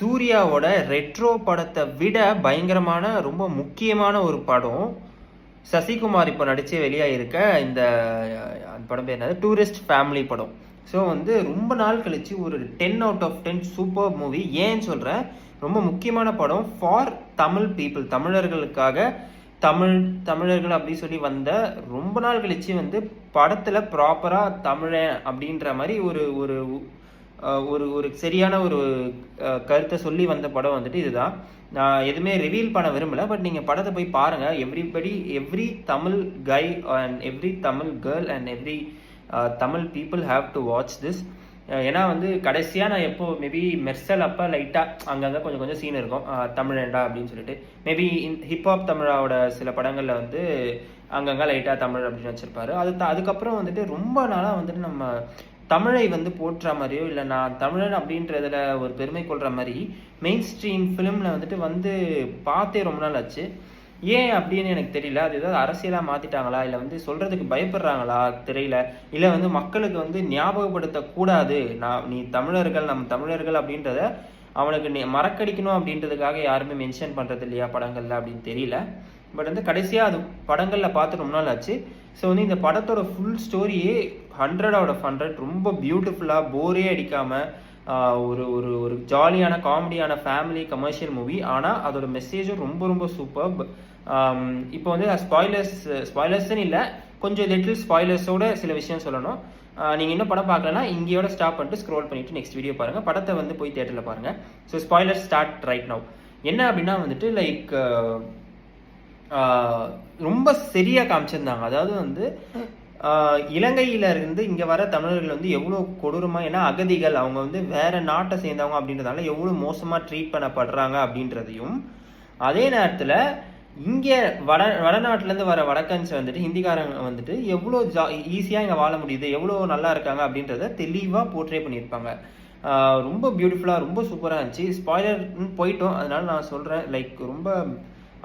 சூர்யாவோட ரெட்ரோ படத்தை விட பயங்கரமான ரொம்ப முக்கியமான ஒரு படம் சசிகுமார் இப்போ நடித்து வெளியாகிருக்க இந்த அந்த படம் பேர் என்னது டூரிஸ்ட் ஃபேமிலி படம். ஸோ வந்து ரொம்ப நாள் கழித்து ஒரு 10 out of 10 சூப்பர் மூவி. ஏன்னு சொல்கிறேன், ரொம்ப முக்கியமான படம் ஃபார் தமிழ் பீப்புள், தமிழர்களுக்காக. தமிழர்கள் அப்படி சொல்லி வந்த ரொம்ப நாள் கழிச்சு வந்து படத்தில் ப்ராப்பராக தமிழன் அப்படின்ற மாதிரி ஒரு ஒரு ஒரு ஒரு சரியான ஒரு கருத்தை சொல்லி வந்த படம் வந்துட்டு இதுதான். நான் எதுவுமே ரிவீல் பண்ண விரும்பலை, பட் நீங்கள் படத்தை போய் பாருங்கள். Every Tamil guy and every Tamil girl and every Tamil people have to watch this. ஏன்னா வந்து கடைசியாக நான் எப்போ மேபி மெர்சல் அப்போ லைட்டாக அங்கங்கே கொஞ்சம் கொஞ்சம் சீன் இருக்கும் தமிழண்டா அப்படின்னு சொல்லிட்டு. மேபி ஹிப்ஹாப் தமிழாவோட சில படங்களில் வந்து அங்கங்கே லைட்டாக தமிழ் அப்படின்னு வச்சுருப்பாரு. அதுக்கப்புறம் வந்துட்டு ரொம்ப நாளாக வந்துட்டு நம்ம தமிழை வந்து போற்றுற மாதிரியோ இல்லை நான் தமிழன் அப்படின்றதுல ஒரு பெருமை கொள்கிற மாதிரி மெயின் ஸ்ட்ரீம் ஃபிலிமில் வந்துட்டு பார்த்தே ரொம்ப நாள் ஆச்சு. ஏன் அப்படின்னு எனக்கு தெரியல. அது ஏதாவது அரசியலாக மாற்றிட்டாங்களா, இல்லை வந்து சொல்கிறதுக்கு பயப்படுறாங்களா தெரியல, இல்லை வந்து மக்களுக்கு வந்து ஞாபகப்படுத்தக்கூடாது நீ தமிழர்கள் நம்ம தமிழர்கள் அப்படின்றத அவனுக்கு மறக்கடிக்கணும் அப்படின்றதுக்காக யாருமே மென்ஷன் பண்ணுறது இல்லையா படங்களில் அப்படின்னு தெரியல. பட் வந்து கடைசியாக அது படங்களில் பார்த்து ரொம்ப நாள் ஆச்சு. ஸோ வந்து இந்த படத்தோட ஃபுல் ஸ்டோரியே 100 out of 100 ரொம்ப பியூட்டிஃபுல்லாக போரே அடிக்காமல் ஒரு ஒரு ஒரு ஜாலியான காமெடியான ஃபேமிலி கமர்ஷியல் மூவி. ஆனால் அதோட மெசேஜும் ரொம்ப ரொம்ப சூப்பர். இப்போ வந்து ஸ்பாய்லர்ஸ்ன்னு இல்லை, கொஞ்சம் லிட்டில் ஸ்பாய்லர்ஸோட சில விஷயம் சொல்லணும். நீங்கள் இன்னும் படம் பார்க்கலன்னா இங்கேயோட ஸ்டாப் பண்ணிட்டு ஸ்க்ரோல் பண்ணிவிட்டு நெக்ஸ்ட் வீடியோ பாருங்கள். படத்தை வந்து போய் தியேட்டரில் பாருங்கள். So spoiler start right now. என்ன அப்படின்னா வந்துட்டு லைக் ரொம்ப சரியாக காமிச்சிருந்தாங்க. அதாவது வந்து இலங்கையில இருந்து இங்கே வர தமிழர்கள் வந்து எவ்வளோ கொடூரமாக, ஏன்னா அகதிகள் அவங்க வந்து வேற நாட்டை சேர்ந்தவங்க அப்படின்றதால எவ்வளோ மோசமாக ட்ரீட் பண்ணப்படுறாங்க அப்படின்றதையும், அதே நேரத்தில் இங்கே வடநாட்டிலேருந்து வர வடக்கன்ஸ் வந்துட்டு ஹிந்திக்காரங்க வந்துட்டு எவ்வளோ ஈஸியாக இங்கே வாழ முடியுது, எவ்வளோ நல்லா இருக்காங்க அப்படின்றத தெளிவாக போர்ட்ரே பண்ணியிருப்பாங்க. ரொம்ப பியூட்டிஃபுல்லாக ரொம்ப சூப்பராக இருந்துச்சு. ஸ்பாய்லர்னு போயிட்டோம், அதனால நான் சொல்கிறேன். லைக் ரொம்ப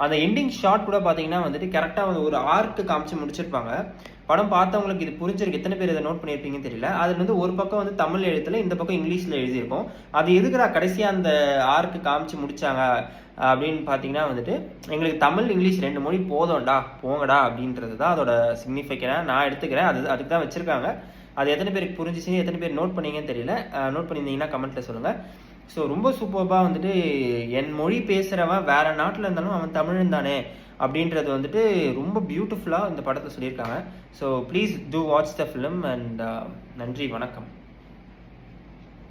அந்த எண்டிங் ஷாட் கூட பார்த்தீங்கன்னா வந்துட்டு கரெக்டாக வந்து ஒரு ஆர்க்கு காமிச்சு முடிச்சிருப்பாங்க. படம் பார்த்தவங்களுக்கு இது புரிஞ்சிருக்கு, எத்தனை பேர் இதை நோட் பண்ணியிருப்பீங்கன்னு தெரியல. அதில் வந்து ஒரு பக்கம் வந்து தமிழ் எழுத்துல, இந்த பக்கம் இங்கிலீஷில் எழுதியிருக்கும். அது எதுக்குடா கடைசியாக அந்த ஆர்க்கு காமிச்சு முடிச்சாங்க அப்படின்னு பார்த்தீங்கன்னா வந்துட்டு எங்களுக்கு தமிழ் இங்கிலீஷ் 2 மொழி போதும்டா போங்கடா அப்படின்றது தான் அதோட சிக்னிஃபிகனாக நான் எடுத்துக்கிறேன். அதுக்கு தான் வச்சுருக்காங்க. அது எத்தனை பேருக்கு புரிஞ்சிச்சு, எத்தனை பேர் நோட் பண்ணீங்கன்னு தெரியல. நோட் பண்ணியிருந்தீங்கன்னா கமெண்ட்டில் சொல்லுங்கள். ஸோ ரொம்ப சூப்பராக வந்துட்டு என் மொழி பேசுகிறவன் வேறு நாட்டில் இருந்தாலும் அவன் தமிழன் தானே அப்படின்றது வந்துட்டு ரொம்ப பியூட்டிஃபுல்லாக இந்த படத்தை சொல்லியிருக்காங்க. So please do watch the film and நன்றி, வணக்கம்.